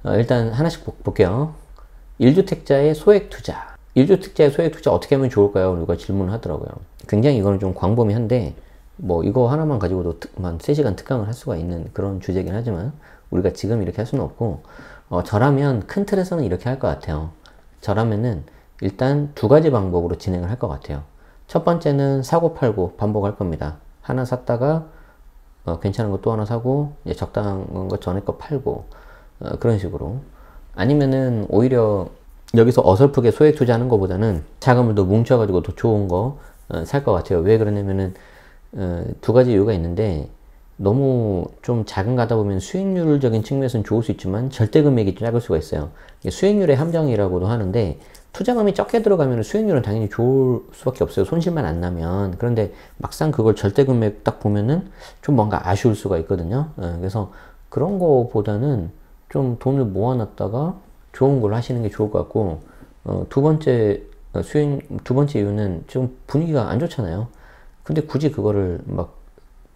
일단 하나씩 볼게요. 1주택자의 소액 투자. 1주택자의 소액 투자 어떻게 하면 좋을까요? 누가 질문을 하더라고요. 굉장히 이거는 좀 광범위한데, 뭐 이거 하나만 가지고도 한 3시간 특강을 할 수가 있는 그런 주제긴 하지만, 우리가 지금 이렇게 할 수는 없고, 저라면 큰 틀에서는 이렇게 할 것 같아요. 저라면은 일단 두 가지 방법으로 진행을 할 것 같아요. 첫 번째는 사고 팔고 반복할 겁니다. 하나 샀다가 괜찮은 거 또 하나 사고, 이제 적당한 거 전에 거 팔고, 그런 식으로. 아니면은 오히려 여기서 어설프게 소액 투자하는 것보다는 자금을 더 뭉쳐가지고 더 좋은 거 살 것 같아요. 왜 그러냐면은 두 가지 이유가 있는데, 너무 좀 자금 가다 보면 수익률적인 측면에서는 좋을 수 있지만 절대 금액이 작을 수가 있어요. 수익률의 함정이라고도 하는데, 투자금이 적게 들어가면 수익률은 당연히 좋을 수밖에 없어요. 손실만 안 나면. 그런데 막상 그걸 절대 금액 딱 보면은 좀 뭔가 아쉬울 수가 있거든요. 그래서 그런 거보다는 좀 돈을 모아놨다가 좋은 걸 하시는 게 좋을 것 같고, 두 번째 이유는 좀 분위기가 안 좋잖아요. 근데 굳이 그거를 막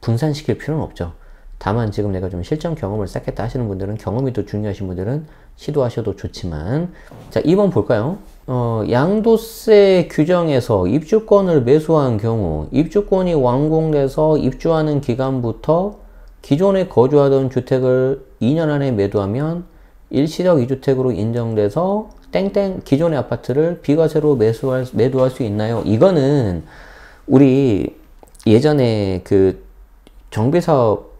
분산시킬 필요는 없죠. 다만 지금 내가 좀 실전 경험을 쌓겠다 하시는 분들은, 경험이 더 중요하신 분들은 시도하셔도 좋지만, 자, 2번 볼까요? 양도세 규정에서 입주권을 매수한 경우 입주권이 완공돼서 입주하는 기간부터 기존에 거주하던 주택을 2년 안에 매도하면 일시적 2주택으로 인정돼서 땡땡 기존의 아파트를 비과세로 매도할 수 있나요? 이거는 우리 예전에 그 정비사업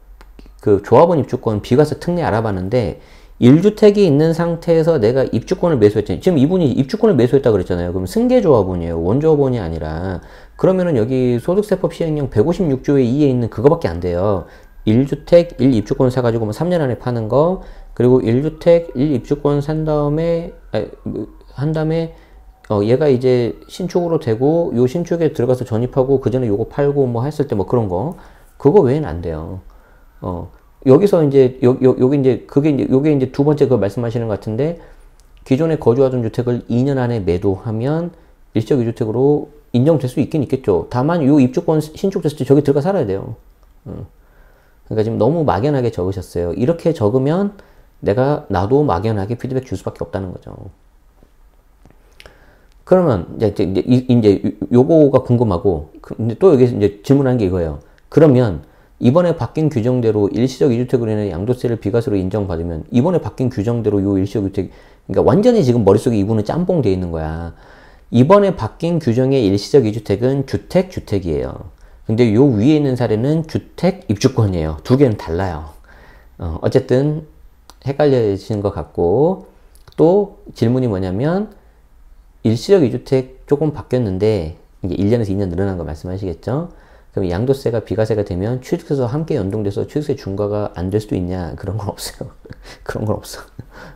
그 조합원 입주권 비과세 특례 알아봤는데, 1주택이 있는 상태에서 내가 입주권을 매수했잖아요. 지금 이분이 입주권을 매수했다 그랬잖아요. 그럼 승계조합원이에요. 원조합원이 아니라. 그러면은 여기 소득세법 시행령 156조의 2에 있는 그거밖에 안 돼요. 1주택 1입주권 사가지고 뭐 3년 안에 파는 거, 그리고 1주택 1입주권 산 다음에 한 다음에 얘가 이제 신축으로 되고, 요 신축에 들어가서 전입하고 그 전에 요거 팔고 뭐 했을 때 뭐 그런 거, 그거 외에는 안 돼요. 여기서 이제 요게 이제 두 번째 그 말씀하시는 것 같은데, 기존에 거주하던 주택을 2년 안에 매도하면 일시적 2주택으로 인정될 수 있긴 있겠죠. 다만 요 입주권 신축됐을 때 저기 들어가 살아야 돼요. 그러니까 지금 너무 막연하게 적으셨어요. 이렇게 적으면 나도 막연하게 피드백 줄 수밖에 없다는 거죠. 그러면 이제 요거가 궁금하고, 근데 또 여기 이제 질문한 게 이거예요. 그러면 이번에 바뀐 규정대로 일시적 2주택으로 인해 양도세를 비과세로 인정받으면, 이번에 바뀐 규정대로 요 일시적 2주택, 그러니까 완전히 지금 머릿속에 이분은 짬뽕 돼 있는 거야. 이번에 바뀐 규정의 일시적 2주택은 주택이에요. 근데 요 위에 있는 사례는 주택 입주권이에요. 두 개는 달라요. 어쨌든 헷갈려지는 것 같고, 또 질문이 뭐냐면, 일시적 2주택 조금 바뀌었는데 이제 1년에서 2년 늘어난 거 말씀하시겠죠? 그럼 양도세가 비과세가 되면 취득세와 함께 연동돼서 취득세 중과가 안 될 수도 있냐? 그런 건 없어요. 그런 건 없어.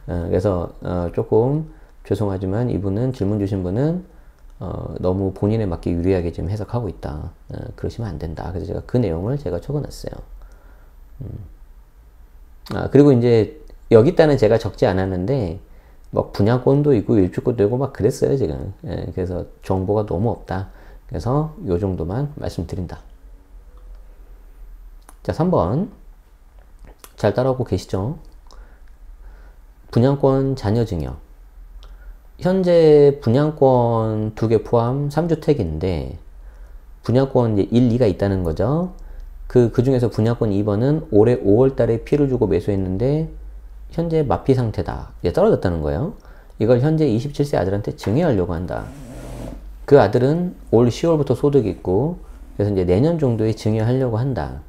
그래서 조금 죄송하지만 이분은, 질문 주신 분은 너무 본인에 맞게 유리하게 지금 해석하고 있다. 그러시면 안 된다. 그래서 제가 그 내용을 제가 적어놨어요. 그리고 이제 여기다는 제가 적지 않았는데, 막 분양권도 있고 일주권도 있고 막 그랬어요 지금. 그래서 정보가 너무 없다. 그래서 요 정도만 말씀드린다. 자, 3번 잘 따라오고 계시죠? 분양권 잔여증여. 현재 분양권 2개 포함 3주택인데 분양권 이제 1, 2가 있다는 거죠. 그 중에서 분양권 2번은 올해 5월 달에 피를 주고 매수했는데 현재 마피 상태다. 이제 떨어졌다는 거예요. 이걸 현재 27세 아들한테 증여하려고 한다. 그 아들은 올 10월부터 소득이 있고, 그래서 이제 내년 정도에 증여하려고 한다.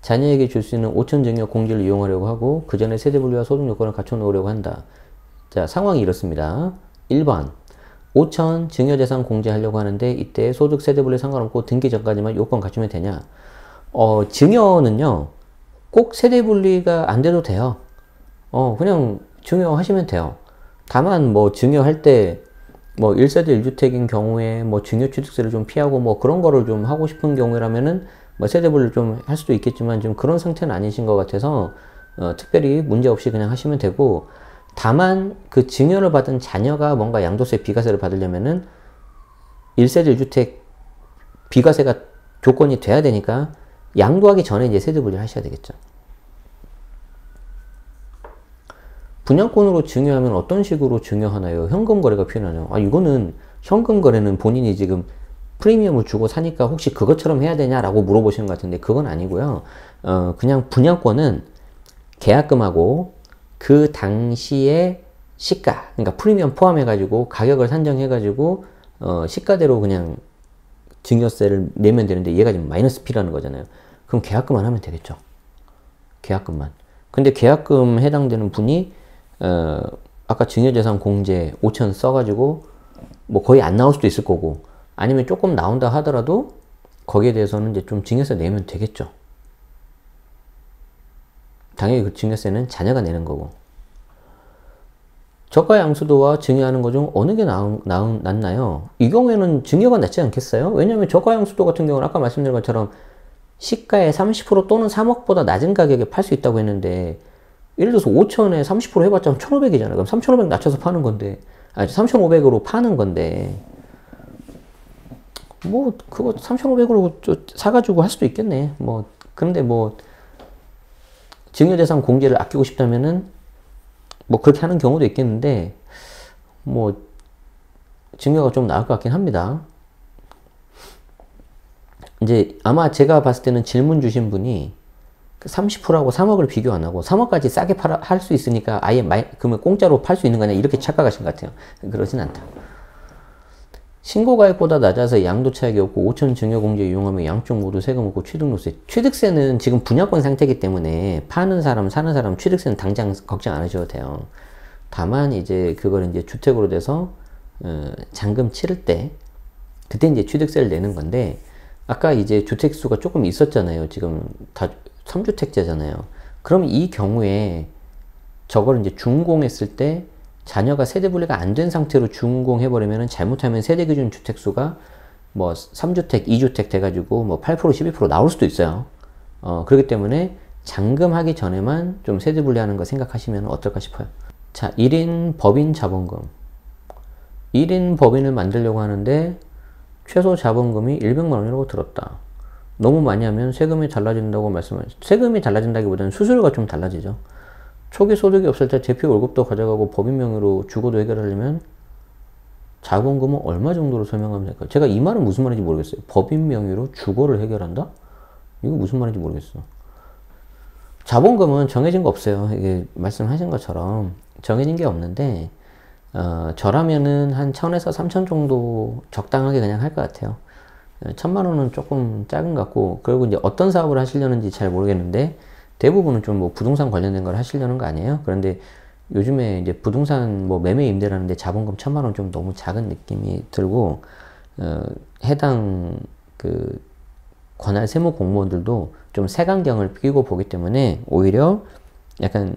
자녀에게 줄 수 있는 5천 증여 공제를 이용하려고 하고, 그 전에 세대분리와 소득 요건을 갖춰놓으려고 한다. 자, 상황이 이렇습니다. 1번 5천 증여재산 공제하려고 하는데, 이때 소득 세대분리 상관없고 등기 전까지만 요건 갖추면 되냐? 증여는요 꼭 세대분리가 안 돼도 돼요. 그냥 증여하시면 돼요. 다만 뭐 증여할 때 뭐 1세대 1주택인 경우에 뭐 증여취득세를 좀 피하고 뭐 그런 거를 좀 하고 싶은 경우라면은 뭐 세대분리를 좀 할 수도 있겠지만 지금 그런 상태는 아니신 것 같아서 특별히 문제 없이 그냥 하시면 되고, 다만 그 증여를 받은 자녀가 뭔가 양도세 비과세를 받으려면은 1세대 1주택 비과세가 조건이 돼야 되니까 양도하기 전에 이제 세대분리를 하셔야 되겠죠. 분양권으로 증여하면 어떤 식으로 증여하나요? 현금 거래가 필요하나요? 아, 이거는 현금 거래는 본인이 지금 프리미엄을 주고 사니까 혹시 그것처럼 해야 되냐라고 물어보시는 것 같은데 그건 아니고요. 그냥 분양권은 계약금하고 그 당시에 시가, 그러니까 프리미엄 포함해가지고 가격을 산정해가지고 시가대로 그냥 증여세를 내면 되는데 얘가 지금 마이너스 P라는 거잖아요. 그럼 계약금만 하면 되겠죠. 계약금만. 근데 계약금 해당되는 분이 아까 증여재산 공제 5천 써가지고 뭐 거의 안 나올 수도 있을 거고 아니면 조금 나온다 하더라도 거기에 대해서는 이제 좀 증여세 내면 되겠죠. 당연히 그 증여세는 자녀가 내는 거고. 저가 양수도와 증여하는 것 중 어느 게 낫나요? 이 경우에는 증여가 낫지 않겠어요? 왜냐하면 저가 양수도 같은 경우는 아까 말씀드린 것처럼 시가의 30% 또는 3억보다 낮은 가격에 팔 수 있다고 했는데 예를 들어서 5천에 30% 해봤자 1,500이잖아요. 그럼 3,500 낮춰서 파는 건데 아니 3,500으로 파는 건데 뭐 그거 3,500으로 사가지고 할 수도 있겠네. 뭐 그런데 뭐 증여재산 공제를 아끼고 싶다면은 뭐 그렇게 하는 경우도 있겠는데 뭐 증여가 좀 나을 것 같긴 합니다. 이제 아마 제가 봤을 때는 질문 주신 분이 30%하고 3억을 비교 안 하고 3억까지 싸게 할 수 있으니까 아예 그러면 공짜로 팔 수 있는 거냐 이렇게 착각하신 것 같아요. 그러진 않다. 신고가액보다 낮아서 양도 차익이 없고 5천 증여공제 이용하면 양쪽 모두 세금 없고 취득세. 취득세는 지금 분양권 상태이기 때문에 파는 사람 사는 사람 취득세는 당장 걱정 안 하셔도 돼요. 다만 이제 그걸 이제 주택으로 돼서 잔금 치를 때 그때 이제 취득세를 내는 건데 아까 이제 주택수가 조금 있었잖아요. 지금 다 3주택자잖아요. 그럼 이 경우에 저걸 이제 준공했을 때 자녀가 세대 분리가 안 된 상태로 준공해버리면 잘못하면 세대 기준 주택수가 뭐 3주택, 2주택 돼가지고 뭐 8%, 12% 나올 수도 있어요. 그렇기 때문에 잔금하기 전에만 좀 세대 분리하는 거 생각하시면 어떨까 싶어요. 자, 1인 법인 자본금. 1인 법인을 만들려고 하는데 최소 자본금이 100만 원이라고 들었다. 너무 많이 하면 세금이 달라진다고 말씀하셨죠. 세금이 달라진다기보다는 수수료가 좀 달라지죠. 초기 소득이 없을 때 대표 월급도 가져가고 법인 명의로 주거도 해결하려면 자본금은 얼마 정도로 설명하면 될까요? 제가 이 말은 무슨 말인지 모르겠어요. 법인 명의로 주거를 해결한다? 이거 무슨 말인지 모르겠어. 자본금은 정해진 거 없어요. 이게 말씀하신 것처럼 정해진 게 없는데 저라면은 한 1,000에서 3,000 정도 적당하게 그냥 할 것 같아요. 1,000만 원은 조금 작은 것 같고 그리고 이제 어떤 사업을 하시려는지 잘 모르겠는데 대부분은 좀 뭐 부동산 관련된 걸 하시려는 거 아니에요? 그런데 요즘에 이제 부동산 뭐 매매 임대라는데 자본금 1,000만 원 좀 너무 작은 느낌이 들고 해당 그 관할 세무 공무원들도 좀 색안경을 끼고 보기 때문에 오히려 약간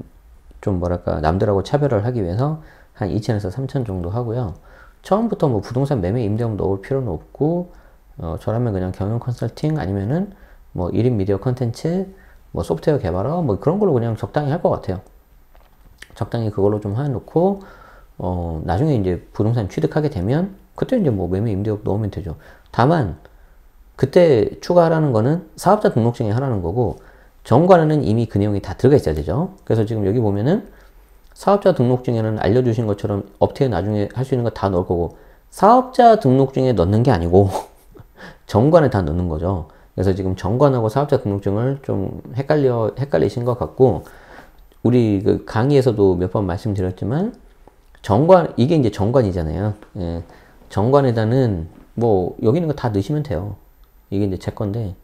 좀 뭐랄까 남들하고 차별을 하기 위해서 한 2,000에서 3,000 정도 하고요. 처음부터 뭐 부동산 매매 임대금 넣을 필요는 없고 저라면 그냥 경영 컨설팅 아니면은 뭐 1인 미디어 컨텐츠 뭐 소프트웨어 개발어 뭐 그런 걸로 그냥 적당히 할 것 같아요. 적당히 그걸로 좀 해놓고 나중에 이제 부동산 취득하게 되면 그때 이제 뭐 매매 임대업 넣으면 되죠. 다만 그때 추가하라는 거는 사업자 등록증에 하라는 거고 정관에는 이미 그 내용이 다 들어가 있어야 되죠. 그래서 지금 여기 보면은 사업자 등록증에는 알려주신 것처럼 업태에 나중에 할 수 있는 거 다 넣을 거고 사업자 등록증에 넣는 게 아니고 정관에 다 넣는 거죠. 그래서 지금 정관하고 사업자 등록증을 좀 헷갈리신 것 같고 우리 그 강의에서도 몇 번 말씀드렸지만 정관 이게 이제 정관이잖아요. 예, 정관에다는 뭐 여기 있는 거 다 넣으시면 돼요. 이게 이제 제 건데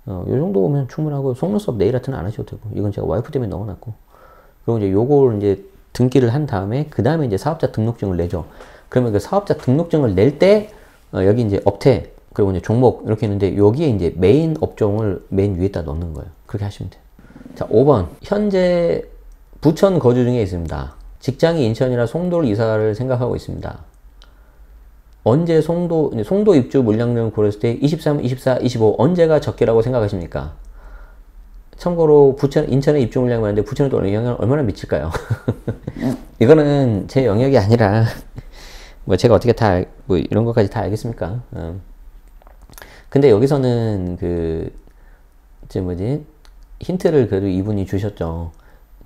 요 정도 오면 충분하고 속눈썹 네일 아트는 안 하셔도 되고 이건 제가 와이프 때문에 넣어놨고 그리고 이제 요걸 이제 등기를 한 다음에 그 다음에 이제 사업자 등록증을 내죠. 그러면 그 사업자 등록증을 낼 때 여기 이제 업태 그리고 이제 종목 이렇게 있는데 여기에 이제 메인 업종을 맨 위에다 넣는 거예요. 그렇게 하시면 돼요. 자, 5번. 현재 부천 거주 중에 있습니다. 직장이 인천이라 송도를 이사를 생각하고 있습니다. 언제 송도 입주 물량을 고렸을 때 23, 24, 25 언제가 적기라고 생각하십니까? 참고로 인천에 입주 물량이 많은데 부천에 또 영향을 얼마나 미칠까요? 이거는 제 영역이 아니라 뭐 제가 어떻게 다 뭐 이런 것까지 다 알겠습니까? 근데 여기서는 그 뭐지 힌트를 그래도 이분이 주셨죠.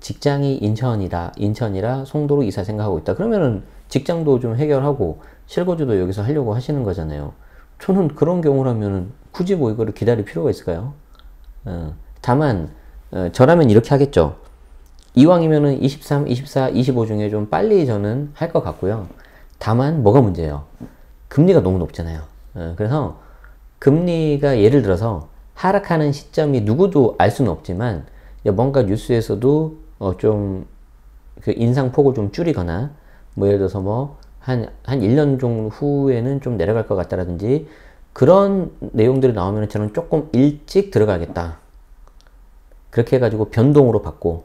직장이 인천이라 송도로 이사 생각하고 있다. 그러면은 직장도 좀 해결하고 실거주도 여기서 하려고 하시는 거잖아요. 저는 그런 경우라면은 굳이 뭐 이거를 기다릴 필요가 있을까요? 다만 저라면 이렇게 하겠죠. 이왕이면은 23, 24, 25 중에 좀 빨리 저는 할 것 같고요. 다만 뭐가 문제예요? 금리가 너무 높잖아요. 그래서 금리가 예를 들어서 하락하는 시점이 누구도 알 수는 없지만 뭔가 뉴스에서도 좀 그 인상폭을 좀 줄이거나 뭐 예를 들어서 뭐 한 1년 정도 후에는 좀 내려갈 것 같다라든지 그런 내용들이 나오면 저는 조금 일찍 들어가겠다. 그렇게 해가지고 변동으로 받고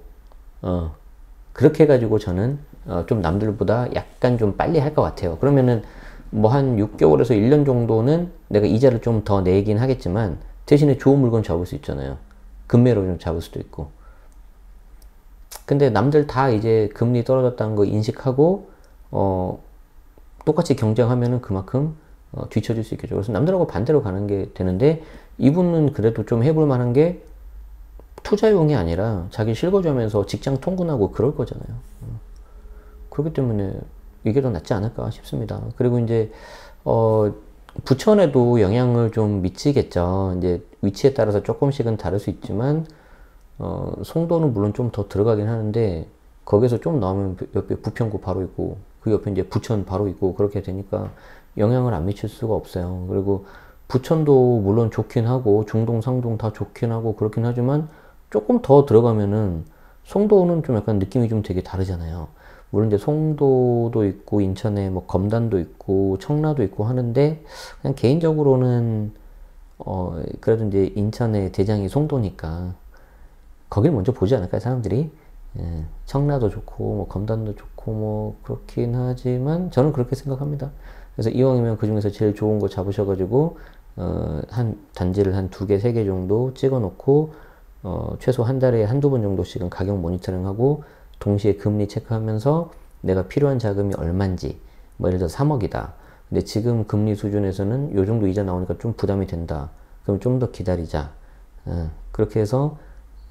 그렇게 해가지고 저는 좀 남들보다 약간 좀 빨리 할 것 같아요. 그러면은 뭐 한 6개월에서 1년 정도는 내가 이자를 좀 더 내긴 하겠지만 대신에 좋은 물건 잡을 수 있잖아요. 금매로 좀 잡을 수도 있고. 근데 남들 다 이제 금리 떨어졌다는 거 인식하고 똑같이 경쟁하면은 그만큼 뒤처질 수 있겠죠. 그래서 남들하고 반대로 가는 게 되는데 이분은 그래도 좀 해볼 만한 게 투자용이 아니라 자기 실거주하면서 직장 통근하고 그럴 거잖아요. 그렇기 때문에 이게 더 낫지 않을까 싶습니다. 그리고 이제 부천에도 영향을 좀 미치겠죠. 이제 위치에 따라서 조금씩은 다를 수 있지만 송도는 물론 좀 더 들어가긴 하는데 거기서 좀 나오면 옆에 부평구 바로 있고 그 옆에 이제 부천 바로 있고 그렇게 되니까 영향을 안 미칠 수가 없어요. 그리고 부천도 물론 좋긴 하고 중동, 상동 다 좋긴 하고 그렇긴 하지만 조금 더 들어가면은 송도는 좀 약간 느낌이 좀 되게 다르잖아요. 물론 이제 송도도 있고 인천에 뭐 검단도 있고 청라도 있고 하는데 그냥 개인적으로는 그래도 이제 인천의 대장이 송도니까 거길 먼저 보지 않을까요, 사람들이? 예, 청라도 좋고 뭐 검단도 좋고 뭐 그렇긴 하지만 저는 그렇게 생각합니다. 그래서 이왕이면 그 중에서 제일 좋은 거 잡으셔가지고 한 단지를 한 2개, 3개 정도 찍어 놓고 최소 한 달에 한두 번 정도씩은 가격 모니터링하고 동시에 금리 체크하면서 내가 필요한 자금이 얼만지 뭐 예를 들어 3억이다. 근데 지금 금리 수준에서는 요 정도 이자 나오니까 좀 부담이 된다. 그럼 좀 더 기다리자. 그렇게 해서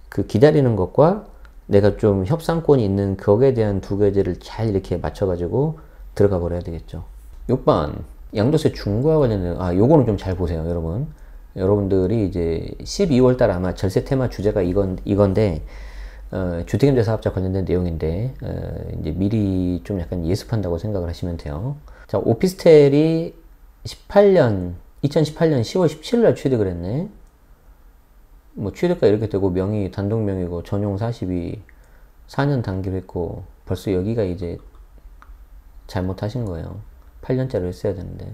그 기다리는 것과 내가 좀 협상권이 있는 거기에 대한 두 가지를 잘 이렇게 맞춰가지고 들어가 버려야 되겠죠. 6번 양도세 중과 관련된 요거는 좀 잘 보세요, 여러분. 여러분들이 이제 12월 달 아마 절세 테마 주제가 이건데 주택임대사업자 관련된 내용인데 이제 미리 좀 약간 예습한다고 생각을 하시면 돼요. 자, 오피스텔이 2018년 10월 17일 날 취득을 했네. 뭐 취득가 이렇게 되고 명의 단독 명의고 전용 42 4년 단기로 했고 벌써 여기가 이제 잘못하신 거예요. 8년짜리로 했어야 되는데.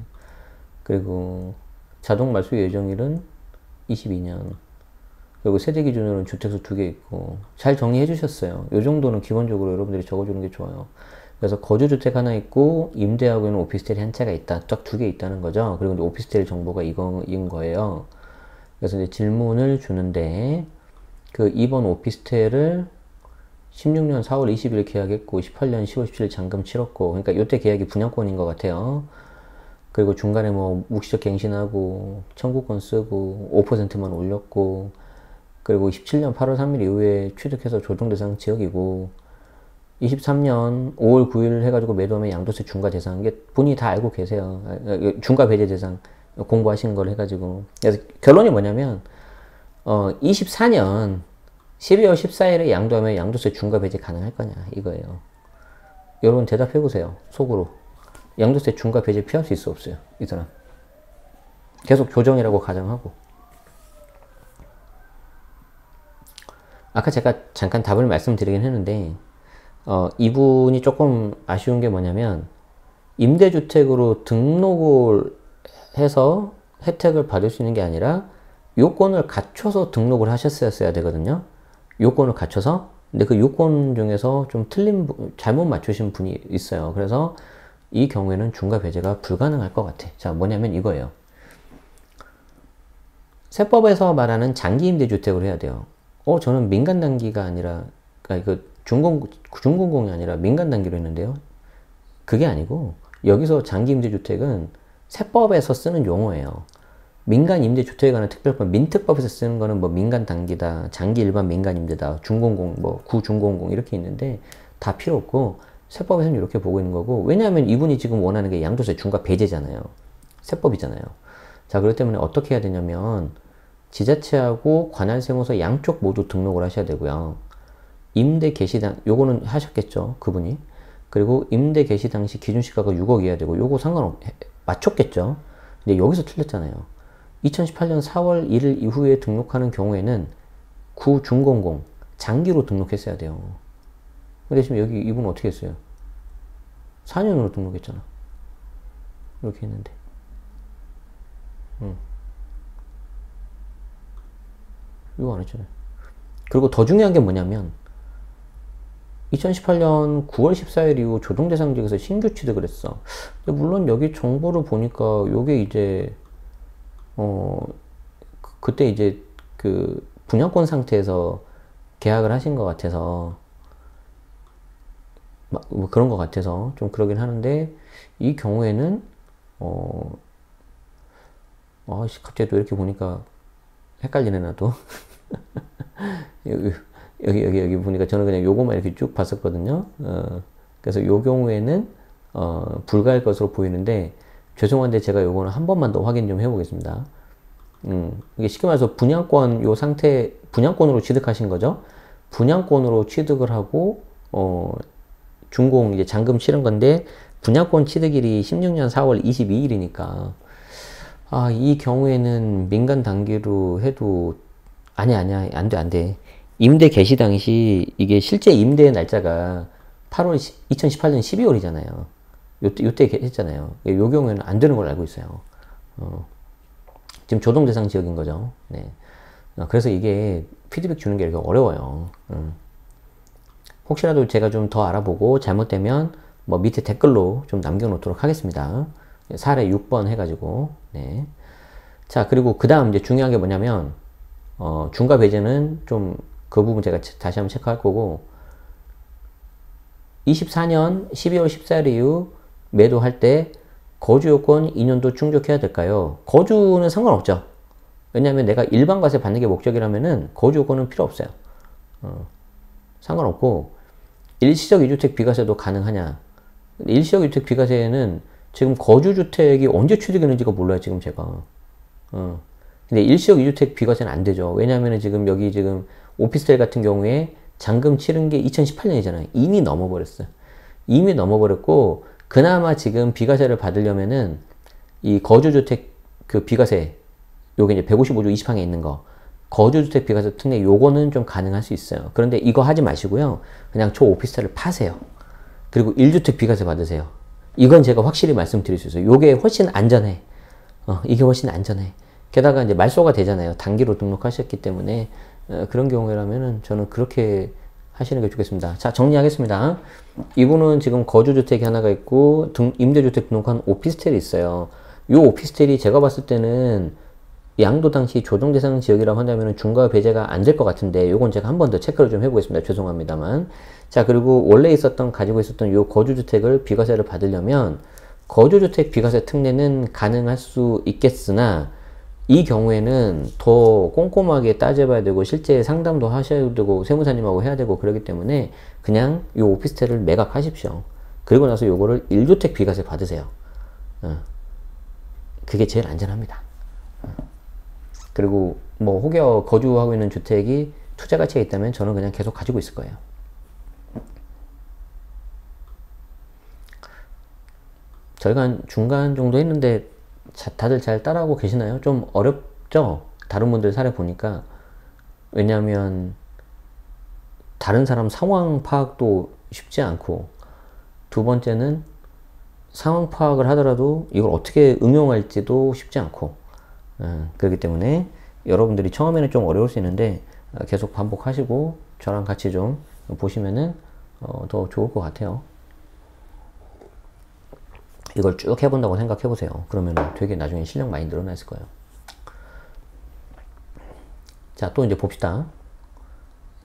그리고 자동 말소 예정일은 22년. 그리고 세대 기준으로는 주택수 2개 있고 잘 정리해 주셨어요. 이 정도는 기본적으로 여러분들이 적어주는 게 좋아요. 그래서 거주주택 하나 있고 임대하고는 오피스텔이 한 채가 있다. 딱 2개 있다는 거죠. 그리고 이제 오피스텔 정보가 이건 거예요. 그래서 이제 질문을 주는데 그 이번 오피스텔을 16년 4월 20일 계약했고 18년 10월 17일 잔금 치렀고 그러니까 이때 계약이 분양권인 것 같아요. 그리고 중간에 뭐 묵시적 갱신하고 청구권 쓰고 5%만 올렸고 그리고 17년 8월 3일 이후에 취득해서 조정대상 지역이고 23년 5월 9일 해가지고 매도하면 양도세 중과 대상 이게 본인이 다 알고 계세요. 중과 배제 대상 공부하신 걸 해가지고 그래서 결론이 뭐냐면 24년 12월 14일에 양도하면 양도세 중과 배제 가능할 거냐 이거예요. 여러분 대답해 보세요. 속으로 양도세 중과 배제 피할 수 있어 없어요? 이 사람 계속 조정이라고 가정하고 아까 제가 잠깐 답을 말씀드리긴 했는데 이분이 조금 아쉬운 게 뭐냐면 임대주택으로 등록을 해서 혜택을 받을 수 있는 게 아니라 요건을 갖춰서 등록을 하셨어야 되거든요. 요건을 갖춰서 근데 그 요건 중에서 좀 잘못 맞추신 분이 있어요. 그래서 이 경우에는 중과 배제가 불가능할 것 같아. 자, 뭐냐면 이거예요. 세법에서 말하는 장기 임대주택을 해야 돼요. 저는 민간 단기가 아니라, 그러니까 이거 준공공이 아니라 민간 단기로 했는데요. 그게 아니고, 여기서 장기 임대주택은 세법에서 쓰는 용어예요. 민간 임대주택에 관한 특별법, 민특법에서 쓰는 거는 뭐 민간 단기다, 장기 일반 민간 임대다, 준공공, 뭐 구준공공 이렇게 있는데 다 필요 없고 세법에서는 이렇게 보고 있는 거고, 왜냐하면 이분이 지금 원하는 게 양도세 중과 배제잖아요. 세법이잖아요. 자, 그렇기 때문에 어떻게 해야 되냐면 지자체하고 관할세무서 양쪽 모두 등록을 하셔야 되고요. 임대 개시당, 요거는 하셨겠죠, 그분이. 그리고 임대 개시 당시 기준시가가 6억이어야 되고, 요거 맞췄겠죠. 근데 여기서 틀렸잖아요. 2018년 4월 1일 이후에 등록하는 경우에는 구준공공 장기로 등록했어야 돼요. 근데 지금 여기 이분은 어떻게 했어요? 4년으로 등록했잖아. 이렇게 했는데. 이거 안 했잖아요. 그리고 더 중요한 게 뭐냐면 2018년 9월 14일 이후 조정대상 지역에서 신규 취득을 했어. 근데 물론 여기 정보를 보니까 요게 이제 그때 이제 그 분양권 상태에서 계약을 하신 것 같아서 뭐 그런 것 같아서 좀 그러긴 하는데, 이 경우에는 갑자기 또 이렇게 보니까 헷갈리네 나도. 여기 보니까 저는 그냥 요거만 이렇게 쭉 봤었거든요. 그래서 요 경우에는 불가할 것으로 보이는데, 죄송한데 제가 요거는 한 번만 더 확인 좀 해보겠습니다. 이게 쉽게 말해서 분양권 요 상태, 분양권으로 취득하신 거죠. 분양권으로 취득을 하고 준공 이제 잔금 치른 건데, 분양권 취득일이 16년 4월 22일이니까 이 경우에는 민간 단기로 해도 아니야 안 돼. 임대 개시 당시 이게 실제 임대의 날짜가 2018년 12월이잖아요. 요때 했잖아요. 요 경우에는 안 되는 걸로 알고 있어요. 지금 조정 대상 지역인 거죠. 네. 그래서 이게 피드백 주는 게 이렇게 어려워요. 혹시라도 제가 좀 더 알아보고 잘못되면 뭐 밑에 댓글로 좀 남겨놓도록 하겠습니다. 사례 6번 해가지고. 네. 자, 그리고 그 다음 이제 중요한 게 뭐냐면 중과 배제는 좀 그 부분 제가 다시 한번 체크할 거고, 24년 12월 14일 이후 매도할 때 거주 요건 2년도 충족해야 될까요? 거주는 상관없죠. 왜냐하면 내가 일반 과세 받는 게 목적이라면은 거주 요건은 필요 없어요. 상관없고, 일시적 2주택 비과세도 가능하냐? 일시적 2주택 비과세는 지금 거주주택이 언제 취득했는지가 몰라요, 지금 제가. 근데 일시적 2주택 비과세는 안 되죠. 왜냐하면 지금 여기 지금 오피스텔 같은 경우에 잔금 치른 게 2018년이잖아요. 이미 넘어버렸어요. 이미 넘어버렸고, 그나마 지금 비과세를 받으려면은 이 거주주택 그 비과세, 요게 이제 155조 20항에 있는 거, 거주주택 비과세 특례 요거는 좀 가능할 수 있어요. 그런데 이거 하지 마시고요. 그냥 초 오피스텔을 파세요. 그리고 1주택 비과세 받으세요. 이건 제가 확실히 말씀드릴 수 있어요. 요게 훨씬 안전해. 이게 훨씬 안전해. 게다가 이제 말소가 되잖아요. 단기로 등록하셨기 때문에 그런 경우라면은 저는 그렇게 하시는 게 좋겠습니다. 자, 정리하겠습니다. 이분은 지금 거주주택이 하나가 있고 임대주택 등록한 오피스텔이 있어요. 이 오피스텔이 제가 봤을 때는 양도 당시 조정대상 지역이라고 한다면 중과 배제가 안 될 것 같은데, 요건 제가 한 번 더 체크를 좀 해보겠습니다. 죄송합니다만. 자, 그리고 원래 가지고 있었던 요 거주주택을 비과세를 받으려면 거주주택 비과세 특례는 가능할 수 있겠으나, 이 경우에는 더 꼼꼼하게 따져봐야 되고 실제 상담도 하셔야 되고 세무사님하고 해야 되고 그러기 때문에 그냥 이 오피스텔을 매각하십시오. 그리고 나서 요거를 1주택 비과세 받으세요. 그게 제일 안전합니다. 그리고 뭐 혹여 거주하고 있는 주택이 투자 가치가 있다면 저는 그냥 계속 가지고 있을 거예요. 저희가 한 중간 정도 했는데 다들 잘 따라하고 계시나요? 좀 어렵죠? 다른 분들 사례 보니까. 왜냐하면 다른 사람 상황 파악도 쉽지 않고, 두 번째는 상황 파악을 하더라도 이걸 어떻게 응용할지도 쉽지 않고, 그렇기 때문에 여러분들이 처음에는 좀 어려울 수 있는데 계속 반복하시고 저랑 같이 좀 보시면은 더 좋을 것 같아요. 이걸 쭉 해본다고 생각해보세요. 그러면 되게 나중에 실력 많이 늘어났을 거예요. 자, 또 이제 봅시다.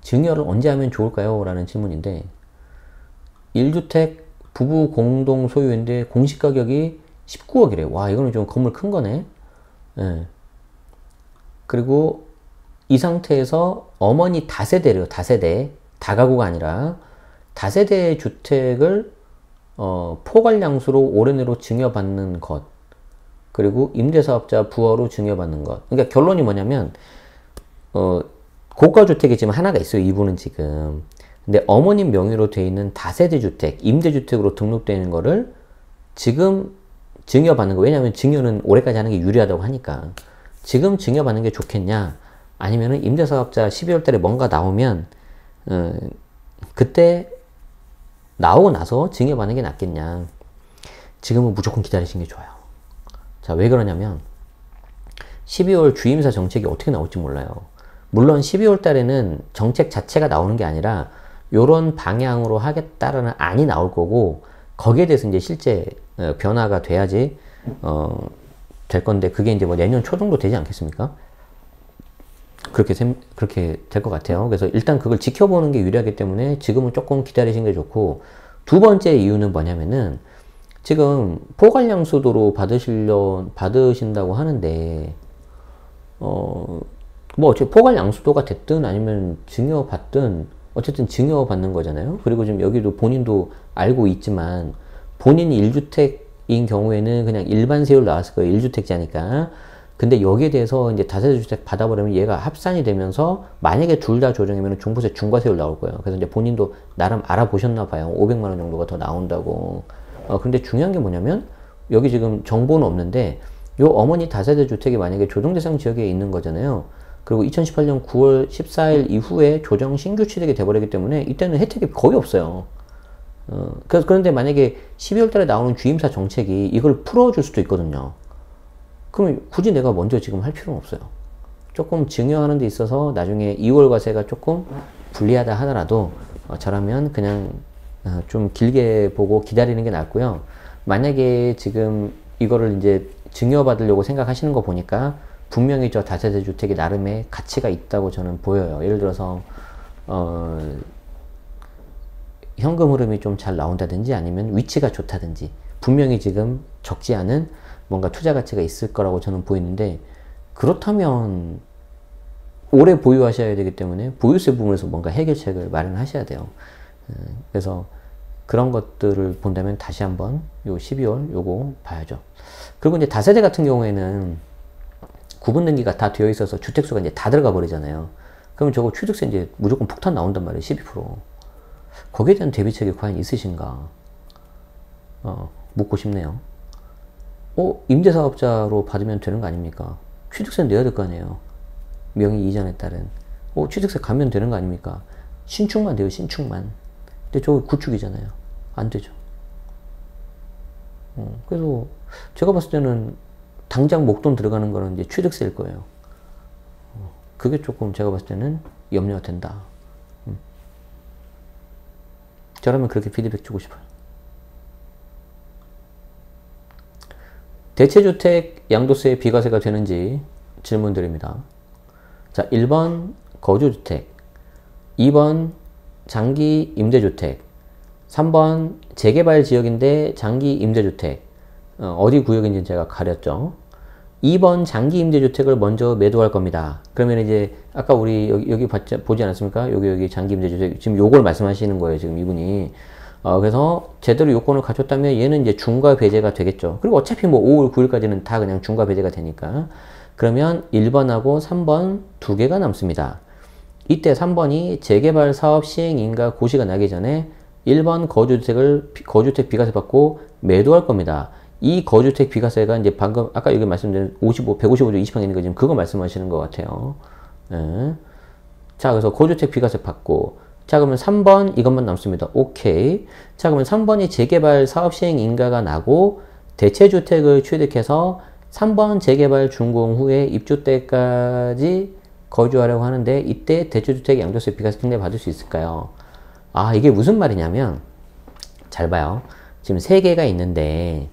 증여를 언제 하면 좋을까요? 라는 질문인데, 1주택 부부 공동 소유인데 공시가격이 19억이래. 와, 이거는 좀 건물 큰 거네. 예. 그리고 이 상태에서 어머니 다세대래요. 다세대. 다가구가 아니라 다세대 주택을 포괄양수로 올해 내로 증여받는 것. 그리고 임대사업자 부허로 증여받는 것. 그러니까 결론이 뭐냐면 고가주택이 지금 하나가 있어요. 이분은 지금. 근데 어머님 명의로 돼 있는 다세대 주택, 임대주택으로 등록되어 있는 거를 지금 증여받는 거. 왜냐하면 증여는 올해까지 하는 게 유리하다고 하니까. 지금 증여받는 게 좋겠냐? 아니면은 임대사업자 12월 달에 뭔가 나오면 그때 나오고 나서 증여받는 게 낫겠냐? 지금은 무조건 기다리시는 게 좋아요. 자, 왜 그러냐면 12월 주임사 정책이 어떻게 나올지 몰라요. 물론 12월 달에는 정책 자체가 나오는 게 아니라 요런 방향으로 하겠다라는 안이 나올 거고 거기에 대해서 이제 실제 변화가 돼야지 될 건데 그게 이제 뭐 내년 초 정도 되지 않겠습니까? 그렇게 될 것 같아요. 그래서 일단 그걸 지켜보는 게 유리하기 때문에 지금은 조금 기다리시는 게 좋고, 두 번째 이유는 뭐냐면은 지금 포괄양수도로 받으신다고 하는데 뭐 어차피 포괄양수도가 됐든 아니면 증여받든 어쨌든 증여받는 거잖아요. 그리고 지금 여기도 본인도 알고 있지만 본인이 1주택인 경우에는 그냥 일반 세율 나왔을 거예요. 1주택자니까. 근데 여기에 대해서 이제 다세대 주택 받아버리면 얘가 합산이 되면서 만약에 둘 다 조정이면 종부세 중과세율 나올 거예요. 그래서 이제 본인도 나름 알아보셨나 봐요. 500만 원 정도가 더 나온다고. 근데 중요한 게 뭐냐면 여기 지금 정보는 없는데 요 어머니 다세대 주택이 만약에 조정 대상 지역에 있는 거잖아요. 그리고 2018년 9월 14일 이후에 조정 신규 취득이 돼버리기 때문에 이때는 혜택이 거의 없어요. 그런데 만약에 12월 달에 나오는 주임사 정책이 이걸 풀어줄 수도 있거든요. 그럼 굳이 내가 먼저 지금 할 필요는 없어요. 조금 증여하는 데 있어서 나중에 2월 과세가 조금 불리하다 하더라도 저라면 그냥 좀 길게 보고 기다리는 게 낫고요. 만약에 지금 이거를 이제 증여받으려고 생각하시는 거 보니까 분명히 저 다세대 주택이 나름의 가치가 있다고 저는 보여요. 예를 들어서 현금 흐름이 좀 잘 나온다든지 아니면 위치가 좋다든지 분명히 지금 적지 않은 뭔가 투자 가치가 있을 거라고 저는 보이는데, 그렇다면 오래 보유하셔야 되기 때문에 보유세 부분에서 뭔가 해결책을 마련하셔야 돼요. 그래서 그런 것들을 본다면 다시 한번 요 12월 요거 봐야죠. 그리고 이제 다세대 같은 경우에는 구분 등기가 다 되어 있어서 주택수가 이제 다 들어가 버리잖아요. 그럼 저거 취득세 이제 무조건 폭탄 나온단 말이에요. 12%. 거기에 대한 대비책이 과연 있으신가? 묻고 싶네요. 임대사업자로 받으면 되는 거 아닙니까? 취득세 내야 될 거 아니에요. 명의 이전에 따른. 취득세 가면 되는 거 아닙니까? 신축만 돼요, 신축만. 근데 저거 구축이잖아요. 안 되죠. 그래서 제가 봤을 때는 당장 목돈 들어가는 거는 이제 취득세일 거예요. 그게 조금 제가 봤을 때는 염려가 된다. 저라면 그렇게 피드백 주고 싶어요. 대체주택 양도세 비과세가 되는지 질문 드립니다. 자, 1번 거주주택, 2번 장기 임대주택, 3번 재개발 지역인데 장기 임대주택, 어디 구역인지 제가 가렸죠. 2번 장기 임대주택을 먼저 매도할 겁니다. 그러면 이제 아까 우리 여기 보지 않았습니까? 여기 장기 임대주택 지금 요걸 말씀하시는 거예요. 지금 이분이. 그래서 제대로 요건을 갖췄다면 얘는 이제 중과 배제가 되겠죠. 그리고 어차피 뭐 5월 9일까지는 다 그냥 중과 배제가 되니까. 그러면 1번하고 3번 두 개가 남습니다. 이때 3번이 재개발 사업 시행 인가 고시가 나기 전에 1번 거주택 비과세 받고 매도할 겁니다. 이 거주택 비과세가 이제 방금 아까 여기 말씀드린 155조 20항이니까 지금 그거 말씀하시는 것 같아요. 네. 자, 그래서 거주택 비과세 받고, 자, 그러면 3번 이것만 남습니다. 오케이. 자, 그러면 3번이 재개발 사업 시행 인가가 나고 대체주택을 취득해서 3번 재개발 준공 후에 입주 때까지 거주하려고 하는데 이때 대체주택 양도세 비과세 특례 받을 수 있을까요? 이게 무슨 말이냐면 잘 봐요. 지금 3개가 있는데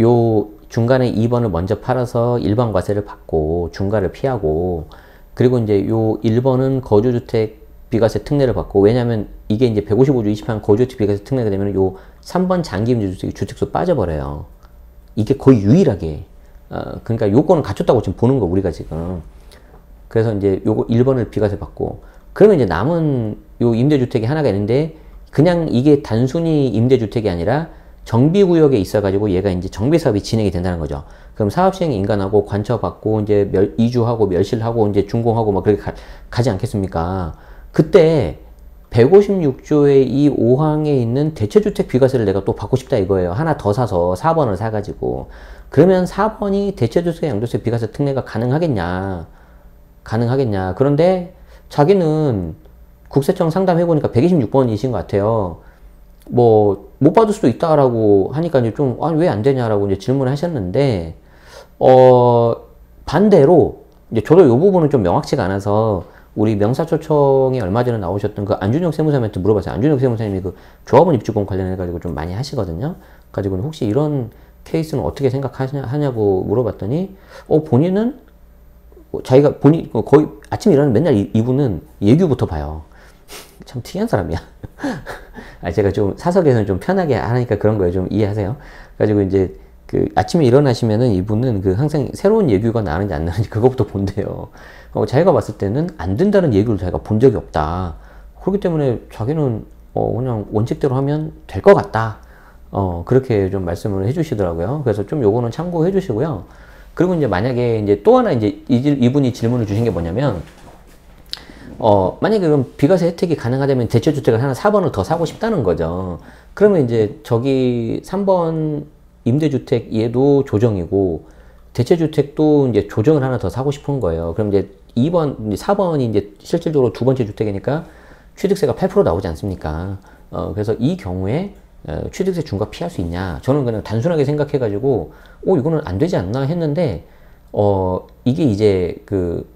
요 중간에 2번을 먼저 팔아서 일반 과세를 받고 중과를 피하고, 그리고 이제 요 1번은 거주주택 비과세 특례를 받고, 왜냐면 이게 이제 155조 20항 거주주택 비과세 특례가 되면 요 3번 장기임대주택이 주택수 빠져버려요. 이게 거의 유일하게 그러니까 요건을 갖췄다고 지금 보는 거 우리가 지금. 그래서 이제 요거 1번을 비과세 받고, 그러면 이제 남은 요 임대주택이 하나가 있는데, 그냥 이게 단순히 임대주택이 아니라 정비구역에 있어가지고 얘가 이제 정비사업이 진행이 된다는 거죠. 그럼 사업시행 인가하고 관처받고 이제 이주하고 멸실하고 이제 준공하고 막 그렇게 가지 않겠습니까? 그때 156조의 이 5항에 있는 대체주택 비과세를 내가 또 받고 싶다 이거예요. 하나 더 사서 4번을 사가지고. 그러면 4번이 대체주택 양도세 비과세 특례가 가능하겠냐? 가능하겠냐? 그런데 자기는 국세청 상담해보니까 126번이신 것 같아요. 뭐, 못 받을 수도 있다라고 하니까 이제 좀, 아니, 왜 안 되냐라고 이제 질문을 하셨는데, 반대로, 이제 저도 이 부분은 좀 명확치가 않아서, 우리 명사초청에 얼마 전에 나오셨던 그 안준혁 세무사님한테 물어봤어요. 안준혁 세무사님이 그 조합원 입주권 관련해가지고 좀 많이 하시거든요. 가지고는 혹시 이런 케이스는 어떻게 생각하냐고 물어봤더니, 본인은, 자기가 거의 아침에 일어나면 맨날 이분은 예규부터 봐요. 참 특이한 사람이야. 제가 좀 사석에서는 좀 편하게 하니까 그런 거예요. 좀 이해하세요. 가지고 이제 그 아침에 일어나시면은 이분은 그 항상 새로운 예규가 나는지 안 나는지 그것부터 본대요. 자기가 봤을 때는 안 된다는 예규를 자기가 본 적이 없다. 그렇기 때문에 자기는 그냥 원칙대로 하면 될 것 같다. 그렇게 좀 말씀을 해주시더라고요. 그래서 좀 요거는 참고해 주시고요. 그리고 이제 만약에 이제 또 하나 이제 이분이 질문을 주신 게 뭐냐면, 만약에 그럼 비과세 혜택이 가능하다면 대체주택을 하나 4번을 더 사고 싶다는 거죠. 그러면 이제 저기 3번 임대주택 얘도 조정이고, 대체주택도 이제 조정을 하나 더 사고 싶은 거예요. 그럼 이제 4번이 이제 실질적으로 두 번째 주택이니까 취득세가 8% 나오지 않습니까? 그래서 이 경우에 취득세 중과 피할 수 있냐? 저는 그냥 단순하게 생각해가지고, 이거는 안 되지 않나 했는데, 이게 이제 그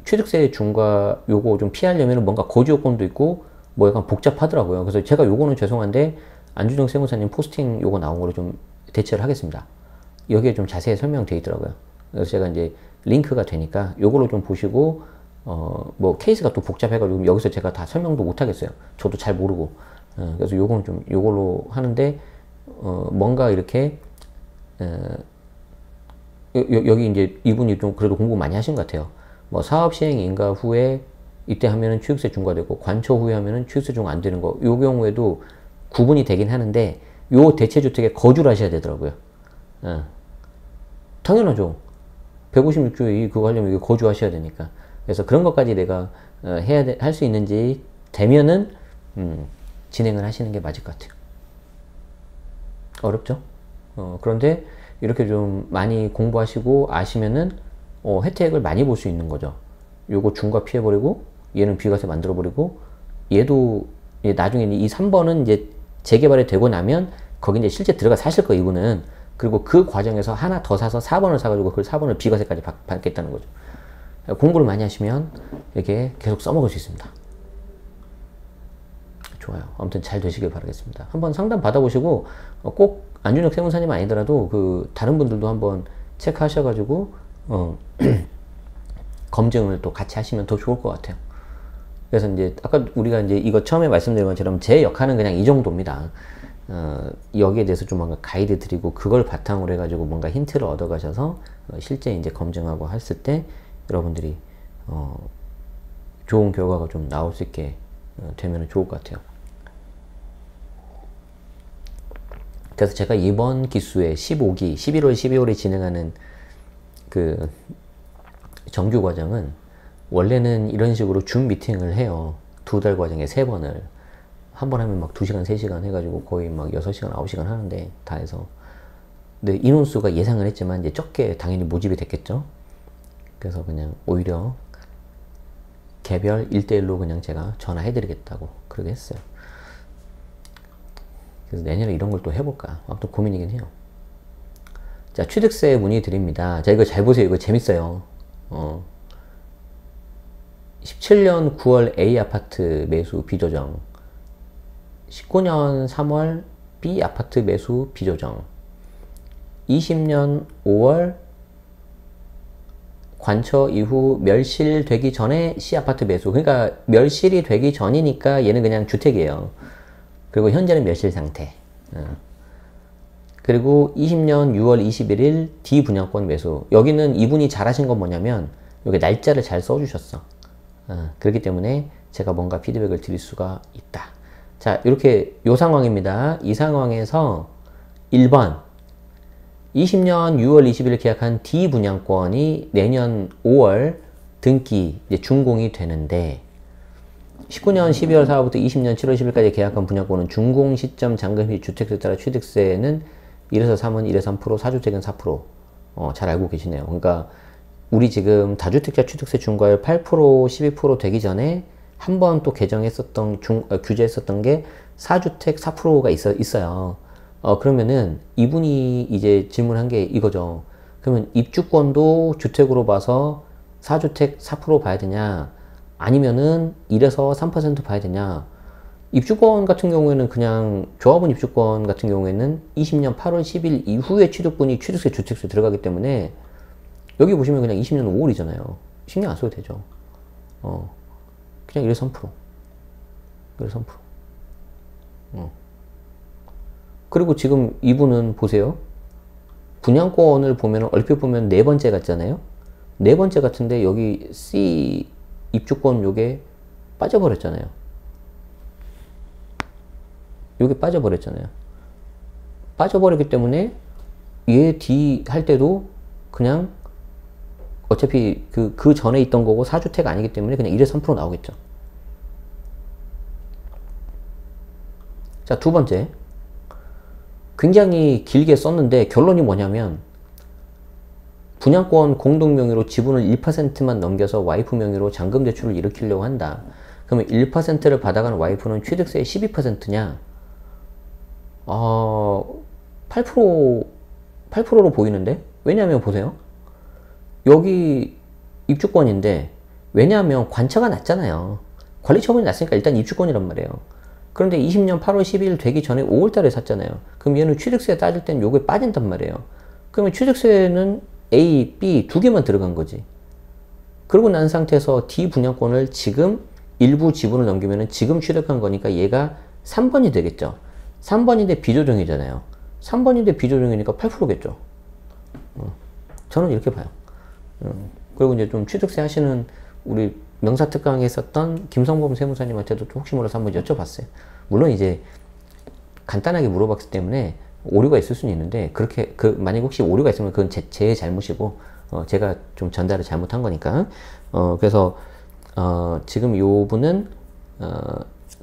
취득세 중과 요거 좀 피하려면 뭔가 거주 요건도 있고, 뭐 약간 복잡하더라고요. 그래서 제가 요거는 죄송한데, 안준영 세무사님 포스팅 요거 나온 거로 좀 대체를 하겠습니다. 여기에 좀 자세히 설명되어 있더라고요. 그래서 제가 이제 링크가 되니까 요걸로 좀 보시고, 뭐 케이스가 또 복잡해가지고 여기서 제가 다 설명도 못 하겠어요. 저도 잘 모르고. 그래서 요거는 좀 요걸로 하는데, 뭔가 이렇게, 여기 이제 이분이 좀 그래도 공부 많이 하신 것 같아요. 뭐 사업 시행 인가 후에 이때 하면은 취득세 중과되고, 관처 후에 하면은 취득세 중과 안 되는 거, 요 경우에도 구분이 되긴 하는데, 요 대체주택에 거주를 하셔야 되더라고요. 당연하죠. 156조에 그거 하려면 이거 거주하셔야 되니까. 그래서 그런 것까지 내가 할 수 있는지 되면은 진행을 하시는 게 맞을 것 같아요. 어렵죠? 그런데 이렇게 좀 많이 공부하시고 아시면은 혜택을 많이 볼 수 있는 거죠. 요거 중과 피해버리고, 얘는 비과세 만들어버리고, 얘도 나중에 이 3번은 이제 재개발이 되고 나면 거기 이제 실제 들어가 사실 거예요, 이분은. 그리고 그 과정에서 하나 더 사서 4번을 사가지고 그 4번을 비과세까지 받겠다는 거죠. 공부를 많이 하시면 이렇게 계속 써먹을 수 있습니다. 좋아요. 아무튼 잘 되시길 바라겠습니다. 한번 상담 받아보시고, 꼭 안준혁 세무사님 아니더라도 그 다른 분들도 한번 체크하셔가지고 검증을 또 같이 하시면 더 좋을 것 같아요. 그래서 이제 아까 우리가 이제 이거 처음에 말씀드린 것처럼 제 역할은 그냥 이 정도입니다. 여기에 대해서 좀 뭔가 가이드 드리고, 그걸 바탕으로 해가지고 뭔가 힌트를 얻어가셔서 실제 이제 검증하고 했을 때 여러분들이 좋은 결과가 좀 나올 수 있게 되면 좋을 것 같아요. 그래서 제가 이번 기수에 15기, 11월, 12월에 진행하는 그 정규 과정은 원래는 이런 식으로 줌 미팅을 해요. 2달 과정에 3번을. 한 번 하면 막 2시간, 3시간 해가지고 거의 막 6시간, 9시간 하는데, 다 해서. 근데 인원수가 예상을 했지만 이제 적게 당연히 모집이 됐겠죠. 그래서 그냥 오히려 개별 1대1로 그냥 제가 전화해드리겠다고 그렇게 했어요. 그래서 내년에 이런 걸 또 해볼까. 아무튼 고민이긴 해요. 자, 취득세 문의 드립니다. 자, 이거 잘 보세요. 이거 재밌어요. 17년 9월 A 아파트 매수 비조정, 19년 3월 B 아파트 매수 비조정, 20년 5월 관처 이후 멸실되기 전에 C 아파트 매수. 그러니까 멸실이 되기 전이니까 얘는 그냥 주택이에요. 그리고 현재는 멸실 상태. 그리고 20년 6월 21일 D 분양권 매수. 여기는 이분이 잘하신 건 뭐냐면 여기 날짜를 잘 써주셨어. 그렇기 때문에 제가 뭔가 피드백을 드릴 수가 있다. 자, 이렇게 요 상황입니다. 이 상황에서 1번 20년 6월 20일 계약한 D 분양권이 내년 5월 등기 이제 준공이 되는데 19년 12월 4일부터 20년 7월 10일까지 계약한 분양권은 준공 시점 잔금 및 주택수에 따라 취득세는 1에서 3은 1에서 3%, 4주택은 4%. 잘 알고 계시네요. 그러니까 우리 지금 다주택자 취득세 중과율 8%, 12% 되기 전에 한 번 또 개정했었던 규제했었던 게 4주택 4%가 있어요. 그러면은 이분이 이제 질문한 게 이거죠. 그러면 입주권도 주택으로 봐서 4주택 4% 봐야 되냐? 아니면은 1에서 3% 봐야 되냐? 입주권 같은 경우에는 그냥 조합원 입주권 같은 경우에는 20년 8월 10일 이후에 취득분이 취득세, 주택세 들어가기 때문에 여기 보시면 그냥 20년 5월이잖아요. 신경 안 써도 되죠. 그냥 1에서 3%. 1에서 3%. 그리고 지금 이분은 보세요. 분양권을 보면 얼핏 보면 네 번째 같잖아요. 네 번째 같은데 여기 C 입주권 요게 빠져버렸잖아요. 요게 빠져버렸잖아요. 빠져버렸기 때문에 얘 D 할 때도 그냥 어차피 그 전에 있던 거고 4주택 아니기 때문에 그냥 1에서 3% 나오겠죠. 자, 두 번째. 굉장히 길게 썼는데 결론이 뭐냐면 분양권 공동 명의로 지분을 1%만 넘겨서 와이프 명의로 잔금 대출을 일으키려고 한다. 그러면 1%를 받아가는 와이프는 취득세의 12%냐? 8%로 보이는데? 왜냐하면 보세요. 여기 입주권인데 왜냐하면 관차가 났잖아요. 관리처분이 났으니까 일단 입주권이란 말이에요. 그런데 20년 8월 10일 되기 전에 5월 달에 샀잖아요. 그럼 얘는 취득세 따질 땐 요게 빠진단 말이에요. 그러면 취득세는 A, B 두 개만 들어간 거지. 그러고 난 상태에서 D 분양권을 지금 일부 지분을 넘기면은 지금 취득한 거니까 얘가 3번이 되겠죠. 3번인데 비조정이잖아요. 3번인데 비조정이니까 8%겠죠. 저는 이렇게 봐요. 그리고 이제 좀 취득세 하시는 우리 명사특강에 있었던 김성범 세무사님한테도 혹시 몰라서 한번 여쭤봤어요. 물론 이제 간단하게 물어봤기 때문에 오류가 있을 수는 있는데 그렇게 만약 혹시 오류가 있으면 그건 제 잘못이고 제가 좀 전달을 잘못한 거니까 그래서 지금 요 분은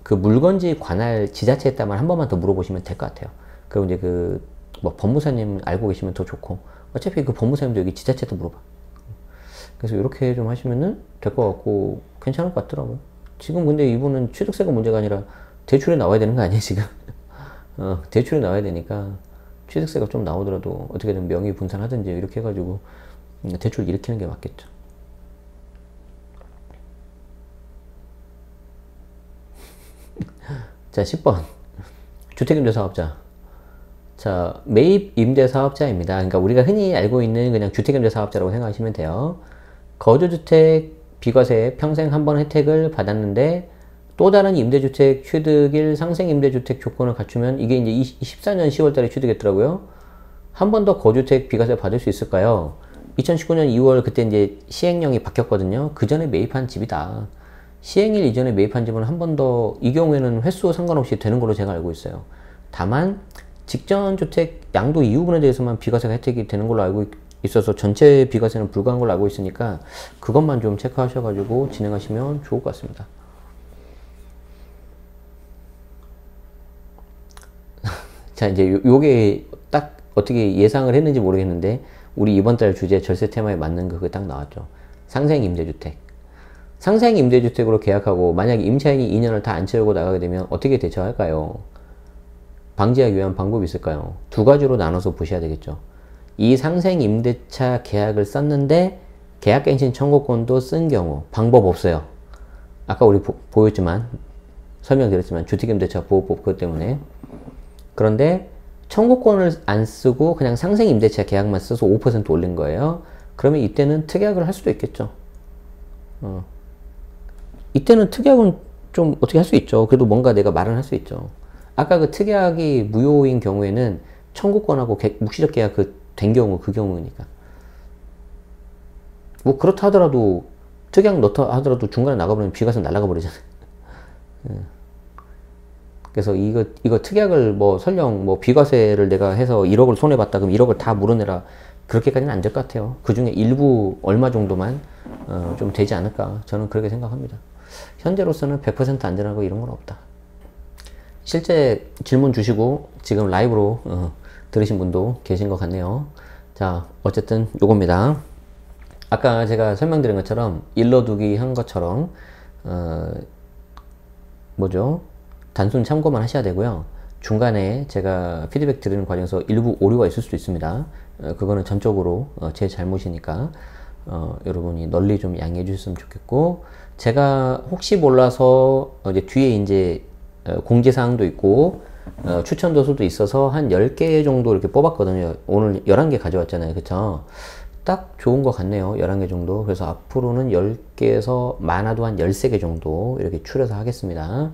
그 물건지 관할 지자체에 따만 한 번만 더 물어보시면 될 것 같아요. 그리고 이제 뭐 법무사님 알고 계시면 더 좋고 어차피 그 법무사님도 여기 지자체도 물어봐. 그래서 이렇게 좀 하시면은 될 것 같고 괜찮을 것 같더라고요. 지금 근데 이분은 취득세가 문제가 아니라 대출에 나와야 되는 거 아니에요 지금? 대출에 나와야 되니까 취득세가 좀 나오더라도 어떻게든 명의 분산하든지 이렇게 해가지고 대출 일으키는 게 맞겠죠. 자, 10번 주택임대사업자. 자, 매입 임대사업자입니다. 그러니까 우리가 흔히 알고 있는 그냥 주택임대사업자라고 생각하시면 돼요. 거주주택 비과세 평생 한 번 혜택을 받았는데 또 다른 임대주택 취득일 상생임대주택 조건을 갖추면 이게 이제 14년 10월 달에 취득했더라고요. 한 번 더 거주주택 비과세 받을 수 있을까요? 2019년 2월 그때 이제 시행령이 바뀌었거든요. 그 전에 매입한 집이다. 시행일 이전에 매입한 집은 한 번 더 이 경우에는 횟수 상관없이 되는 걸로 제가 알고 있어요. 다만 직전 주택 양도 이후 분에 대해서만 비과세가 혜택이 되는 걸로 알고 있어서 전체 비과세는 불가한 걸로 알고 있으니까 그것만 좀 체크하셔가지고 진행하시면 좋을 것 같습니다. 자, 이제 요게 딱 어떻게 예상을 했는지 모르겠는데 우리 이번 달 주제 절세 테마에 맞는 그게 딱 나왔죠. 상생 임대주택. 상생 임대주택으로 계약하고 만약에 임차인이 2년을 다 안 채우고 나가게 되면 어떻게 대처할까요? 방지하기 위한 방법이 있을까요? 두 가지로 나눠서 보셔야 되겠죠. 이 상생 임대차 계약을 썼는데 계약갱신 청구권도 쓴 경우 방법 없어요. 아까 우리 보였지만 설명드렸지만 주택임대차 보호법 그것 때문에. 그런데 청구권을 안 쓰고 그냥 상생 임대차 계약만 써서 5% 올린 거예요. 그러면 이때는 특약을 할 수도 있겠죠. 이때는 특약은 좀 어떻게 할 수 있죠. 그래도 뭔가 내가 말은 할 수 있죠. 아까 그 특약이 무효인 경우에는 청구권하고 묵시적 계약 된 경우 그 경우니까. 뭐 그렇다 하더라도 특약 넣다 하더라도 중간에 나가버리면 비과세 날아가 버리잖아요. 그래서 이거 특약을 뭐 설령 뭐 비과세를 내가 해서 1억을 손해봤다 그럼 1억을 다 물어내라 그렇게까지는 안 될 것 같아요. 그 중에 일부 얼마 정도만 좀 되지 않을까 저는 그렇게 생각합니다. 현재로서는 100% 안전하고 이런 건 없다. 실제 질문 주시고 지금 라이브로 들으신 분도 계신 것 같네요. 자, 어쨌든 요겁니다. 아까 제가 설명드린 것처럼 일러두기 한 것처럼 뭐죠? 단순 참고만 하셔야 되고요. 중간에 제가 피드백 드리는 과정에서 일부 오류가 있을 수도 있습니다. 그거는 전적으로 제 잘못이니까 여러분이 널리 좀 양해해 주셨으면 좋겠고, 제가 혹시 몰라서 이제 뒤에 이제 공지사항도 있고 추천도서도 있어서 한 10개 정도 이렇게 뽑았거든요. 오늘 11개 가져왔잖아요. 그쵸? 딱 좋은 것 같네요. 11개 정도. 그래서 앞으로는 10개에서 많아도 한 13개 정도 이렇게 추려서 하겠습니다.